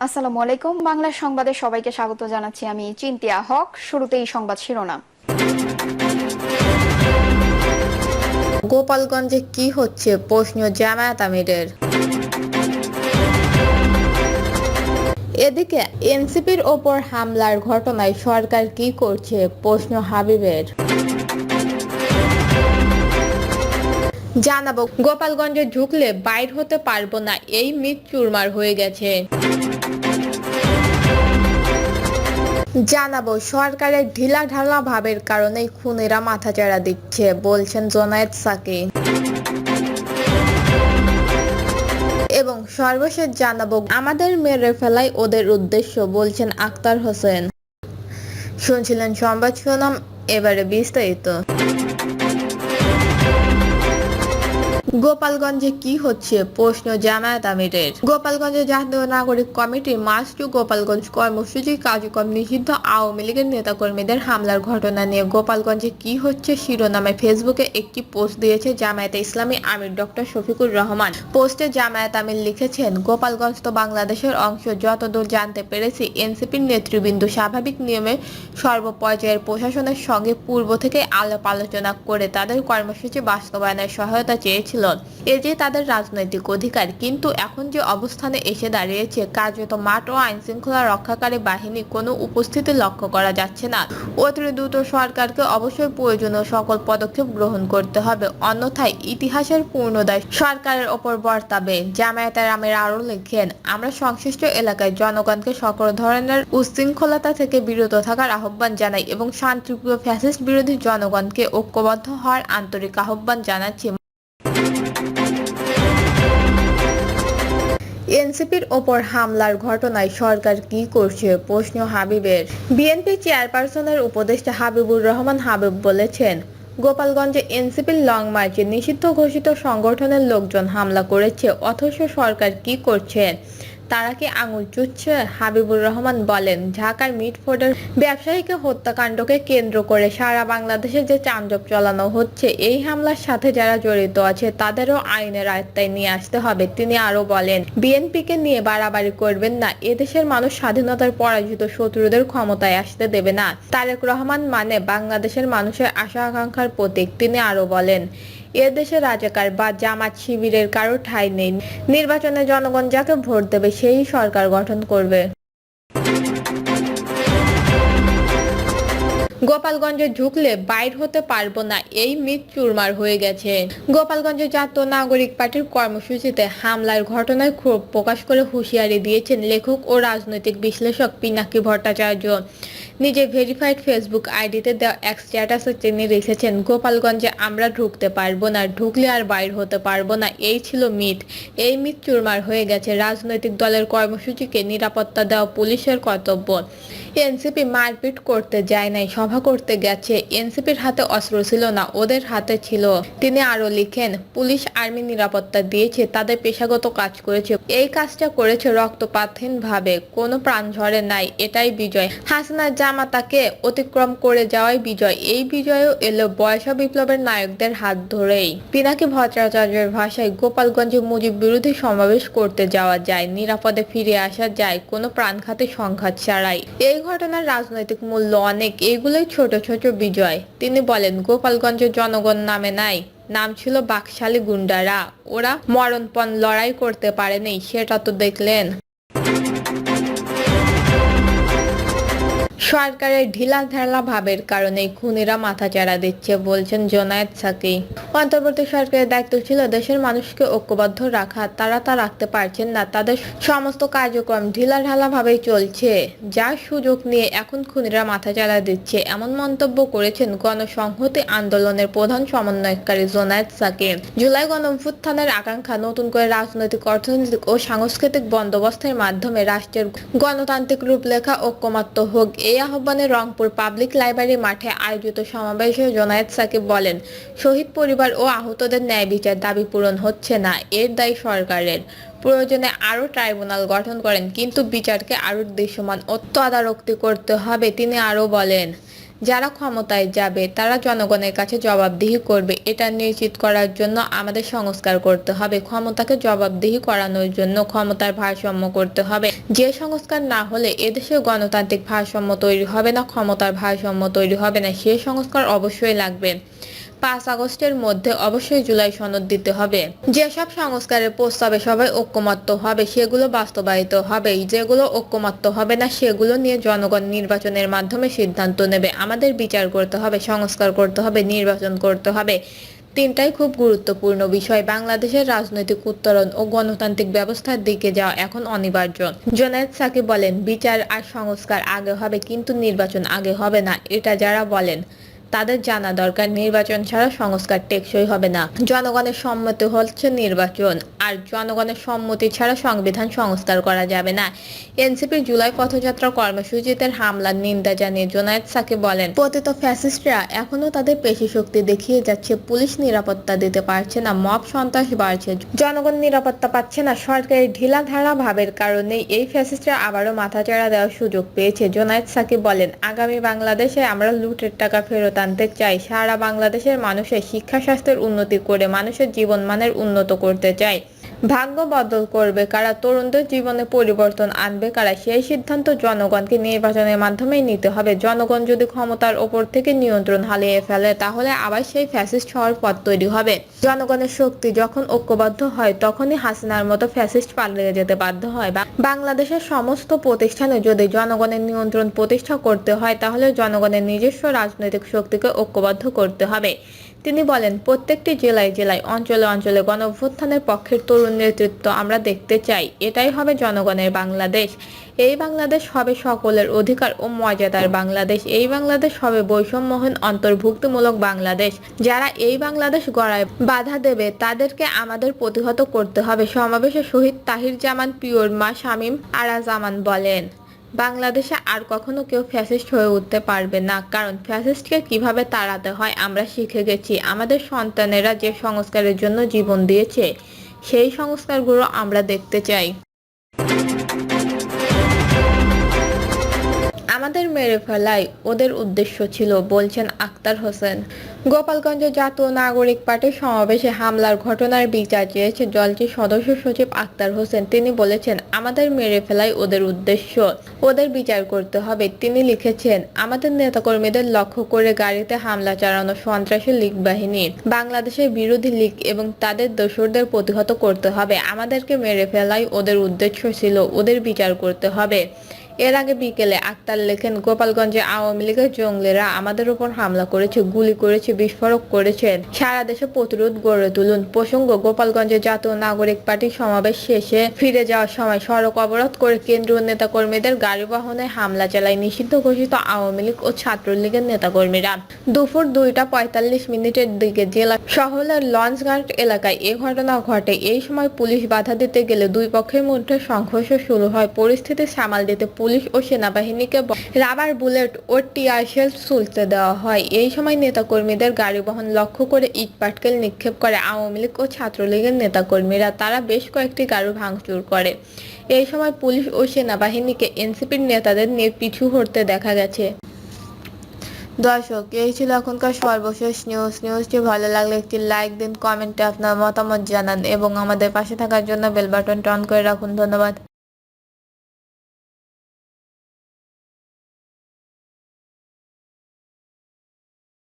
আসসালামু আলাইকুম। বাংলা সংবাদে সবাইকে স্বাগত জানাচ্ছি। আমি চিন্তিয়া হক। শুরুতেই সংবাদ শিরোনাম। গোপালগঞ্জে কি হচ্ছে প্রশ্ন জামায়াত আমিরের। এদিকে এনসিপির ওপর হামলার ঘটনায় সরকার কি করছে প্রশ্ন হাবিবের। জানাবো গোপালগঞ্জে ঢুকলে বাইর হতে পারবো না, এই মিথ চুরমার হয়ে গেছে। জানাবো সরকারের ঢিলাঢালা ভাবের কারণেই খুনিরা মাথাচাড়া দিচ্ছে বলছেন জোনায়েদ সাকি। এবং সর্বশেষ জানাবো আমাদের মেরে ফেলাই ওদের উদ্দেশ্য বলছেন আক্তার হোসেন। শুনছিলেন সংবাদ শিরোনাম, এবারে বিস্তারিত। গোপালগঞ্জে কি হচ্ছে প্রশ্ন জামায়াত আমিরের। গোপালগঞ্জে জাতীয় নাগরিক কমিটির মার্চ টু গোপালগঞ্জ কর্মসূচি কার্যক্রম নিষিদ্ধ আওয়ামী লীগের নেতাকর্মীদের হামলার ঘটনা নিয়ে গোপালগঞ্জে কি হচ্ছে শিরোনামে ফেসবুকে একটি পোস্ট দিয়েছে জামায়াতে ইসলামী আমির ডক্টর শফিকুর রহমান। পোস্টে জামায়াত আমির লিখেছেন, গোপালগঞ্জ তো বাংলাদেশের অংশ। যতদূর জানতে পেরেছি এনসিপির নেতৃবৃন্দ স্বাভাবিক নিয়মে সর্বপর্যায়ের প্রশাসনের সঙ্গে পূর্ব থেকে আলাপ আলোচনা করে তাদের কর্মসূচি বাস্তবায়নের সহায়তা চেয়েছিল। এ যে তাদের রাজনৈতিক অধিকার, কিন্তু এখন যে অবস্থানে এসে দাঁড়িয়েছে কার্যত মাঠ ও আইন শৃঙ্খলা রক্ষাকারী বাহিনী কোনো উপস্থিতি লক্ষ্য করা যাচ্ছে না। অতি দ্রুত সরকারকে অবশ্যই প্রয়োজনীয় সকল পদক্ষেপ গ্রহণ করতে হবে, অন্যথায় ইতিহাসের পূর্ণদায় সরকারের ওপর বর্তাবে। জামায়াতের আমির আরও লেখেন, আমরা সংশ্লিষ্ট এলাকায় জনগণকে সকল ধরনের উচ্ছৃঙ্খলতা থেকে বিরত থাকার আহ্বান জানাই এবং শান্তিপ্রিয় ফ্যাসিস্ট বিরোধী জনগণকে ঐক্যবদ্ধ হওয়ার আন্তরিক আহ্বান জানাচ্ছি। এনসিপির ওপর হামলার ঘটনায় সরকার কি করছে প্রশ্ন হাবিবের। বিএনপি চেয়ারপারসনের উপদেষ্টা হাবিবুর রহমান হাবিব বলেছেন, গোপালগঞ্জে এনসিপির লং মার্চে নিষিদ্ধ ঘোষিত সংগঠনের লোকজন হামলা করেছে, অথচ সরকার কি করছে? তারা কি আঙুল চুষছে? হাবিবুর রহমান বলেন, ঢাকার মিটফোর্ডের ব্যবসায়ীকে হত্যাকাণ্ডকে কেন্দ্র করে সারা বাংলাদেশে যে তাণ্ডব চালানো হচ্ছে, এই হামলার সাথে যারা জড়িত আছে তাদেরও আইনের আওতায় নিয়ে আসতে হবে। তিনি আরো বলেন, বিএনপিকে নিয়ে বাড়াবাড়ি করবেন না, এদেশের মানুষ স্বাধীনতার পরাজিত শত্রুদের ক্ষমতায় আসতে দেবে না। তারেক রহমান মানে বাংলাদেশের মানুষের আশা আকাঙ্ক্ষার প্রতীক। তিনি আরো বলেন, এদেশে রাজাকার বা জামাত শিবিরের কারো ঠাঁই নেই। নির্বাচনে জনগণ যাকে ভোট দেবে সেই সরকার গঠন করবে। গোপালগঞ্জে ঢুকলে বাইর হতে পারবো না, এই মিথ চুরমার হয়ে গেছে। গোপালগঞ্জে জাতীয় নাগরিক পার্টির কর্মসূচিতে হামলার ঘটনায় ক্ষোভ প্রকাশ করে হুঁশিয়ারি দিয়েছেন লেখক ও রাজনৈতিক বিশ্লেষক পিনাকি ভট্টাচার্য। নিজে ভেরিফাইড ফেসবুক আইডিতে দেওয়া এক স্ট্যাটাসে তিনি লিখেছেন, গোপালগঞ্জে আমরা ঢুকতে পারবো না, ঢুকলে আর বাইর হতে পারবো না, এই ছিল মিথ। এই মিথ চুরমার হয়ে গেছে। রাজনৈতিক দলের কর্মসূচিকে নিরাপত্তা দেওয়া পুলিশের কর্তব্য। এনসিপি মারপিট করতে যায় নাই, সভা করতে গেছে। এনসিপির হাতে অস্ত্র ছিল না, ওদের হাতে ছিল। তিনি আরো লিখেন, পুলিশ আর্মি নিরাপত্তা দিয়েছে, তাদের পেশাগত কাজ করেছে। এই কাজটা করেছে রক্তপাতহীন ভাবে, কোনো প্রাণ ঝরে নাই, এটাই বিজয়। হাসিনার জামাতাকে অতিক্রম করে যাওয়াই বিজয়। এই বিজয়ও এলো বয়সা বিপ্লবের নায়কদের হাত ধরেই। পিনাকি ভট্টাচার্যের ভাষায়, গোপালগঞ্জে মুজিব বিরোধী সমাবেশ করতে যাওয়া যায়, নিরাপদে ফিরে আসা যায়, কোনো প্রাণঘাতী সংঘাত ছাড়াই। এই ঘটনার রাজনৈতিক মূল্য অনেক, এগুলোই ছোট ছোট বিজয়। তিনি বলেন, গোপালগঞ্জের জনগণ নামে নাই, নাম ছিল বাকশালী গুন্ডারা। ওরা মরণপণ লড়াই করতে পারেনি, সেটা তো দেখলেন। সরকারের ঢিলাঢালা ভাবের কারণে খুনিরা মাথাচাড়া দিচ্ছে বলছেন জোনায়েদ সাকি। অন্তর্বর্তী সরকারের দায়িত্ব ছিল দেশের মানুষকে ঐক্যবদ্ধ রাখা, তারা তা রাখতে পারছেন না। তাদের সমস্ত কার্যক্রম ঢিলাঢালা ভাবেই চলছে, যার সুযোগ নিয়ে এখন খুনিরা মাথাচাড়া দিচ্ছে, এমন মন্তব্য করেছেন গণসংহতি আন্দোলনের প্রধান সমন্বয়কারী জোনায়েদ সাকি। জুলাই গণঅভ্যুত্থানের আকাঙ্ক্ষা, নতুন করে রাজনৈতিক, অর্থনৈতিক ও সাংস্কৃতিক বন্দোবস্তের মাধ্যমে রাষ্ট্রের গণতান্ত্রিক রূপরেখা ঐক্যমত্য হোক, এই আহ্বানে রংপুর পাবলিক লাইব্রেরি মাঠে আয়োজিত সমাবেশে জোনায়েদ সাকিব বলেন, শহীদ পরিবার ও আহতদের ন্যায় বিচার দাবি পূরণ হচ্ছে না, এর দায় সরকারের। প্রয়োজনে আরও ট্রাইব্যুনাল গঠন করেন, কিন্তু বিচারকে আরও দৃশ্যমান ও তদারকি করতে হবে। তিনি আরও বলেন, যারা ক্ষমতায় যাবে তারা জনগণের কাছে জবাবদিহি করবে। এটা নিশ্চিত করার জন্য আমাদের সংস্কার করতে হবে। ক্ষমতাকে জবাবদিহি করানোর জন্য ক্ষমতার ভারসাম্য করতে হবে। যে সংস্কার না হলে এদেশে গণতান্ত্রিক ভারসাম্য তৈরি হবে না, ক্ষমতার ভারসাম্য তৈরি হবে না। সেই সংস্কার অবশ্যই লাগবে। 5 আগস্টের মধ্যে অবশ্যই জুলাই সনদ দিতে হবে। যেসব সংস্কারের প্রস্তাবে সবাই ঐকমত্য হবে সেগুলো বাস্তবায়িত হবে। যেগুলো ঐকমত্য হবে না সেগুলো নিয়ে জনগণ নির্বাচনের মাধ্যমে সিদ্ধান্ত নেবে। আমাদের বিচার করতে হবে, সংস্কার করতে হবে, নির্বাচন করতে হবে। তিনটাই খুব গুরুত্বপূর্ণ বিষয়। বাংলাদেশের রাজনৈতিক উত্তরণ ও গণতান্ত্রিক ব্যবস্থার দিকে যাওয়া এখন অনিবার্য। জুনায়েদ সাকিব বলেন, বিচার আর সংস্কার আগে হবে কিন্তু নির্বাচন আগে হবে না। এটা যারা বলেন তাদের জানা দরকার নির্বাচন ছাড়া সংস্কার টেকসই হবে না। জনগণের সম্মতি হচ্ছে নির্বাচন, আর জনগণের সম্মতি ছাড়া সংবিধান সংস্কার করা যাবে না। এনসিপির জুলাই পথযাত্রা কর্মসূচিতে হামলার নিন্দা জানিয়ে জুনায়েদ সাকিব বলেন, পতিত ফ্যাসিস্টরা এখনো তাদের পেশি শক্তি দেখিয়ে যাচ্ছে। পুলিশ নিরাপত্তা দিতে পারছে না, মব সন্ত্রাস বাড়ছে, জনগণ নিরাপত্তা পাচ্ছে না। সরকারের ঢিলাঢালা ভাবের কারণে এই ফ্যাসিস্টরা আবারও মাথাচাড়া দেওয়ার সুযোগ পেয়েছে। জুনায়েদ সাকিব বলেন, আগামী বাংলাদেশে আমরা লুটের টাকা ফেরত আনতে চাই। সারা বাংলাদেশের মানুষের শিক্ষা স্বাস্থ্যের উন্নতি করে মানুষের জীবনমানের উন্নত করতে চাই। ভাগ্য বদল করবে কারা, তরুণদের জীবনে পরিবর্তন আনবে কারা, সেই সিদ্ধান্ত জনগণকে নির্বাচনের মাধ্যমেই নিতে হবে। জনগণ যদি ক্ষমতার ওপর থেকে নিয়ন্ত্রণ হারিয়ে ফেলে তাহলে আবার সেই ফ্যাসিস্ট হওয়ার পথ তৈরি হবে। জনগণের শক্তি যখন ঐক্যবদ্ধ হয় তখনই হাসিনার মতো ফ্যাসিস্ট পালিয়ে যেতে বাধ্য হয়। বাংলাদেশের সমস্ত প্রতিষ্ঠানে যদি জনগণের নিয়ন্ত্রণ প্রতিষ্ঠা করতে হয় তাহলে জনগণের নিজস্ব রাজনৈতিক শক্তিকে ঐক্যবদ্ধ করতে হবে। তিনি বলেন, প্রত্যেকটি জেলায় জেলায়, অঞ্চলে অঞ্চলে গণঅভ্যুত্থানের পক্ষের তরুণ নেতৃত্ব আমরা দেখতে চাই। এটাই হবে জনগণের বাংলাদেশ। এই বাংলাদেশ হবে সকলের অধিকার ও মর্যাদার বাংলাদেশ। এই বাংলাদেশ হবে বৈষম্যহীন অন্তর্ভুক্তিমূলক বাংলাদেশ। যারা এই বাংলাদেশ গড়ায় বাধা দেবে তাদেরকে আমাদের প্রতিহত করতে হবে। সমাবেশে শহীদ তাহির জামান পিওর মা শামীম আরা জামান বলেন, বাংলাদেশে আর কখনো কেউ ফ্যাসিস্ট হয়ে উঠতে পারবে না, কারণ ফ্যাসিস্টকে কিভাবে তাড়াতে হয় আমরা শিখে গেছি। আমাদের সন্তানেরা যে সংস্কারের জন্য জীবন দিয়েছে সেই সংস্কারগুলো আমরা দেখতে চাই। আমাদের মেরে ফেলাই ওদের উদ্দেশ্য ছিল, বলছেন আক্তার হোসেন। গোপালগঞ্জে জাতীয় নাগরিক পার্টির সমাবেশে হামলার ঘটনার বিচার চেয়েছে দলটির সদস্য সচিব আক্তার হোসেন। তিনি বলেছেন, আমাদের মেরে ফেলাই ওদের উদ্দেশ্য, ওদের বিচার করতে হবে। তিনি লিখেছেন, আমাদের নেতাকর্মীদের লক্ষ্য করে গাড়িতে হামলা চালানো সন্ত্রাসী লীগ বাহিনী, বাংলাদেশের বিরোধী লীগ এবং তাদের দোসরদের প্রতিহত করতে হবে। আমাদেরকে মেরে ফেলাই ওদের উদ্দেশ্য ছিল, ওদের বিচার করতে হবে। এর আগে বিকেলে আক্তার লেখেন, গোপালগঞ্জে আওয়ামী লীগের জঙ্গিরা আমাদের উপর হামলা করেছে, গুলি করেছে, বিস্ফোরক করেছেন। সারা দেশে প্রতিরোধ গড়ে তুলুন। প্রসঙ্গ, গোপালগঞ্জে জাতীয় নাগরিক পার্টির সমাবেশ শেষে ফিরে যাওয়ার সময় সড়ক অবরোধ করে কেন্দ্রীয় নেতাকর্মীদের গাড়ি বাহনে হামলা চালায় নিষিদ্ধ ঘোষিত আওয়ামী লীগ ও ছাত্রলীগের নেতাকর্মীরা। দুপুর 2:45 দিকে জেলা শহরের লঞ্চঘাট এলাকায় এ ঘটনা ঘটে। এই সময় পুলিশ বাধা দিতে গেলে দুই পক্ষের মধ্যে সংঘর্ষ শুরু হয়। পরিস্থিতি সামাল দিতে পুলিশ ও সেনাবাহিনীকে রাবার বুলেট ও টিয়ার শেল ছুড়তে দেওয়া হয়। এই সময় নেতাকর্মীদের গাড়ি বহন লক্ষ্য করে ইট পাটকেল নিক্ষেপ করে আওয়ামী লীগ ও ছাত্রলীগের নেতাকর্মীরা। তারা বেশ কয়েকটি গাড়ি ভাঙচুর করে। এই সময় পুলিশ ও সেনাবাহিনীকে এনসিপির নেতাদের নিয়ে পিছু হটতে দেখা গেছে। দর্শক, এই ছিল এখনকার সর্বশেষ নিউজটি ভালো লাগলে একটি লাইক দিন, কমেন্টে আপনার মতামত জানান এবং আমাদের পাশে থাকার জন্য বেল বাটনটা অন করে রাখুন। ধন্যবাদ।